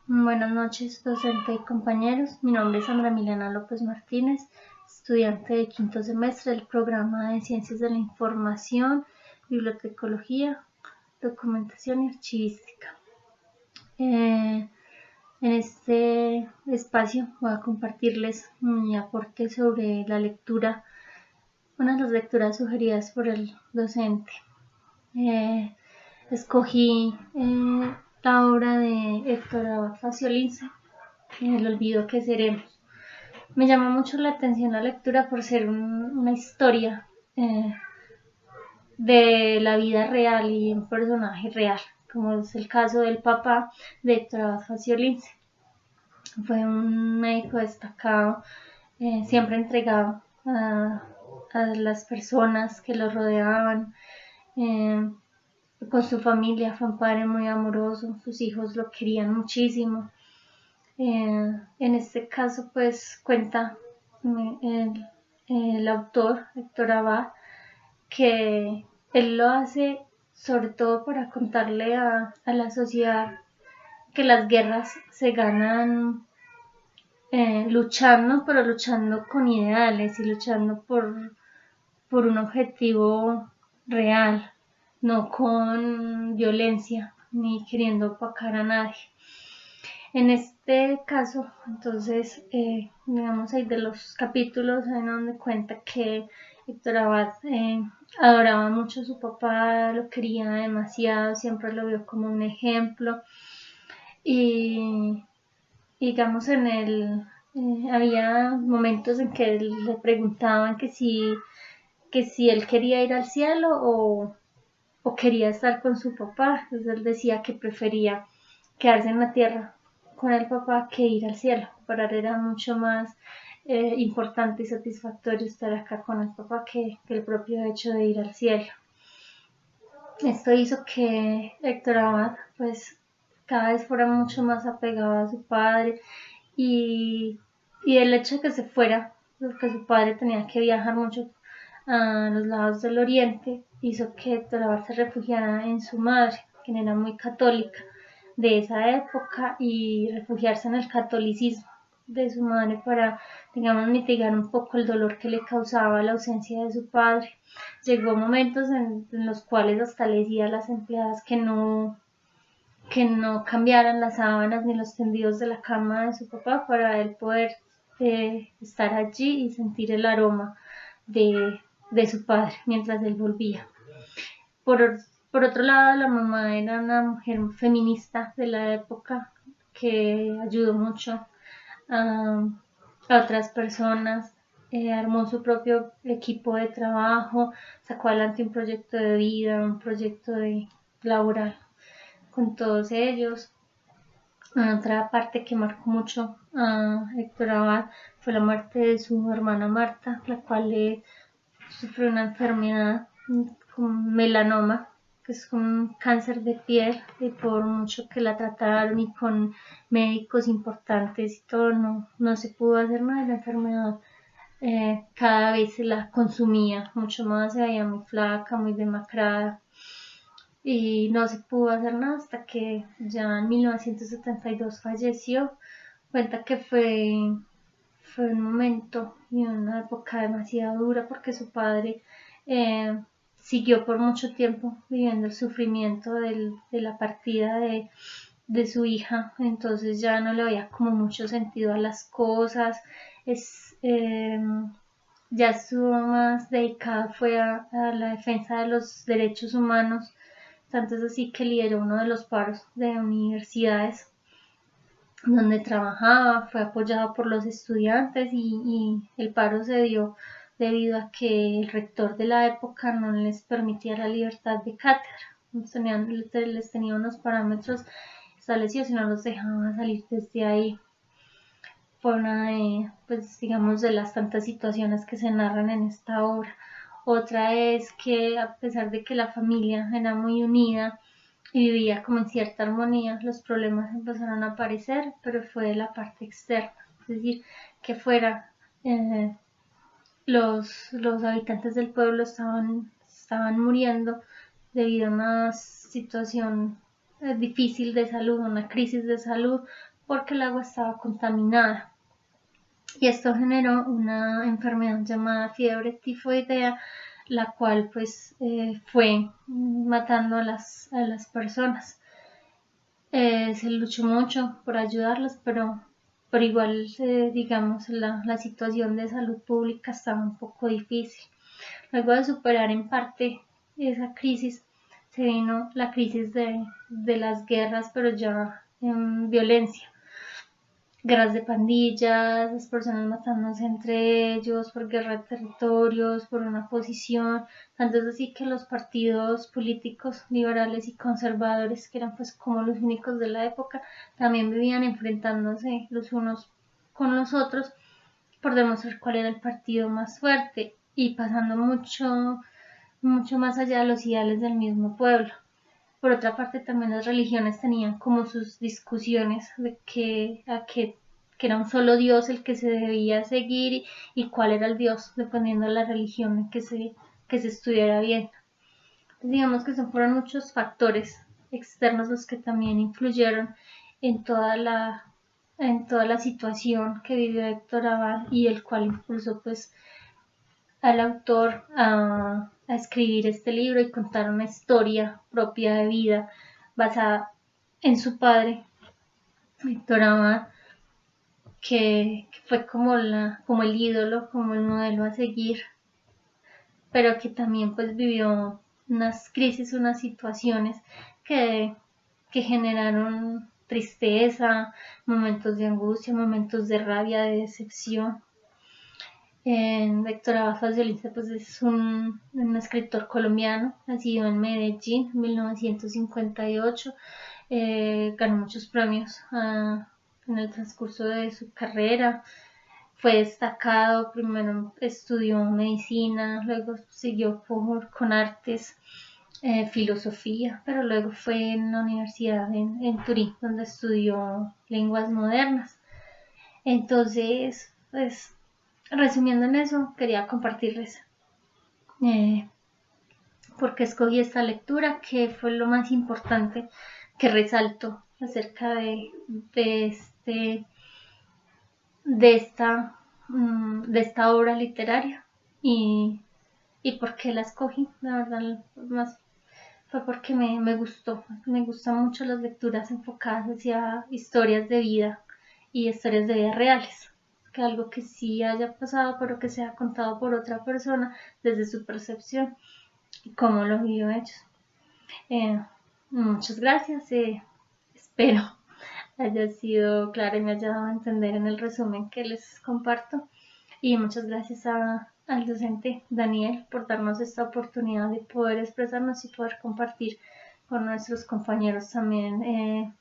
Buenas noches, docente y compañeros. Mi nombre es Sandra Milena López Martínez, estudiante de quinto semestre del programa de Ciencias de la Información, Bibliotecología, Documentación y Archivística. En este espacio voy a compartirles mi aporte sobre la lectura, una de las lecturas sugeridas por el docente. Escogí la obra de Héctor Abad Faciolince, El olvido que seremos. Me llamó mucho la atención la lectura por ser una historia de la vida real y un personaje real, como es el caso del papá de Héctor Abad Faciolince. Fue un médico destacado, siempre entregado a las personas que lo rodeaban. Con su familia fue un padre muy amoroso, sus hijos lo querían muchísimo. En este caso, pues cuenta el autor, Héctor Abad, que él lo hace sobre todo para contarle a la sociedad que las guerras se ganan luchando, pero luchando con ideales y luchando por un objetivo real, no con violencia ni queriendo opacar a nadie. En este caso, entonces, digamos, hay de los capítulos en donde cuenta que Héctor Abad adoraba mucho a su papá, lo quería demasiado, siempre lo vio como un ejemplo. Y digamos, había momentos en que le preguntaban que si él quería ir al cielo o quería estar con su papá. Entonces él decía que prefería quedarse en la tierra con el papá que ir al cielo. Para él era mucho más importante y satisfactorio estar acá con el papá que el propio hecho de ir al cielo. Esto hizo que Héctor Abad pues cada vez fuera mucho más apegado a su padre y el hecho de que se fuera, porque su padre tenía que viajar mucho a los lados del oriente, hizo que Héctor Abad se refugiara en su madre, quien era muy católica de esa época, y refugiarse en el catolicismo de su madre para, digamos, mitigar un poco el dolor que le causaba la ausencia de su padre. Llegó momentos en los cuales hasta le decía a las empleadas que no cambiaran las sábanas ni los tendidos de la cama de su papá para él poder estar allí y sentir el aroma de su padre mientras él volvía. Por otro lado, la mamá era una mujer feminista de la época que ayudó mucho a otras personas, armó su propio equipo de trabajo, sacó adelante un proyecto de vida, un proyecto laboral con todos ellos. Otra parte que marcó mucho a Héctor Abad fue la muerte de su hermana Marta, la cual sufrió una enfermedad con melanoma, que es un cáncer de piel, y por mucho que la trataron y con médicos importantes y todo, no se pudo hacer nada de la enfermedad. Cada vez se la consumía mucho más, se veía muy flaca, muy demacrada, y no se pudo hacer nada hasta que ya en 1972 falleció. Cuenta que fue un momento y una época demasiado dura porque su padre siguió por mucho tiempo viviendo el sufrimiento de la partida de su hija, entonces ya no le veía como mucho sentido a las cosas. Ya estuvo más dedicada fue a la defensa de los derechos humanos, tanto es así que lideró uno de los paros de universidades donde trabajaba, fue apoyado por los estudiantes y el paro se dio debido a que el rector de la época no les permitía la libertad de cátedra, les tenía unos parámetros establecidos y no los dejaba salir desde ahí. Fue una de, pues digamos, de las tantas situaciones que se narran en esta obra. Otra es que a pesar de que la familia era muy unida y vivía como en cierta armonía, los problemas empezaron a aparecer, pero fue de la parte externa, es decir, que fuera los habitantes del pueblo estaban muriendo debido a una situación difícil de salud, una crisis de salud, porque el agua estaba contaminada. Y esto generó una enfermedad llamada fiebre tifoidea, la cual pues fue matando a las personas. Se luchó mucho por ayudarlas, pero igual, digamos, la situación de salud pública estaba un poco difícil. Luego de superar en parte esa crisis, se vino la crisis de las guerras, pero ya en violencia. Guerras de pandillas, las personas matándose entre ellos por guerra de territorios, por una posición. Tanto es así que los partidos políticos liberales y conservadores, que eran pues como los únicos de la época, también vivían enfrentándose los unos con los otros por demostrar cuál era el partido más fuerte y pasando mucho más allá de los ideales del mismo pueblo. Por otra parte, también las religiones tenían como sus discusiones de que era un solo Dios el que se debía seguir y cuál era el Dios, dependiendo de la religión que se estuviera bien. Entonces, digamos que son fueron muchos factores externos los que también influyeron en toda la situación que vivió Héctor Abad y el cual impulsó pues al autor a escribir este libro y contar una historia propia de vida basada en su padre, Héctor Abad, que fue como el ídolo, como el modelo a seguir, pero que también pues vivió unas crisis, unas situaciones que generaron tristeza, momentos de angustia, momentos de rabia, de decepción. Héctor Abad Faciolince pues es un escritor colombiano, nacido en Medellín en 1958, ganó muchos premios en el transcurso de su carrera, fue destacado, primero estudió medicina, luego siguió con artes, filosofía, pero luego fue en la universidad en Turín, donde estudió lenguas modernas. Entonces, pues, resumiendo en eso, quería compartirles por qué escogí esta lectura, que fue lo más importante que resalto acerca de esta obra literaria y por qué la escogí. La verdad, más fue porque me gustó. Me gustan mucho las lecturas enfocadas hacia historias de vida y historias de vida reales, que algo que sí haya pasado pero que sea contado por otra persona desde su percepción y cómo lo vivió ellos. Muchas gracias, espero haya sido clara y me haya dado a entender en el resumen que les comparto, y muchas gracias al docente Daniel por darnos esta oportunidad de poder expresarnos y poder compartir con nuestros compañeros también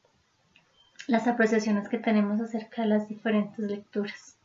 las apreciaciones que tenemos acerca de las diferentes lecturas.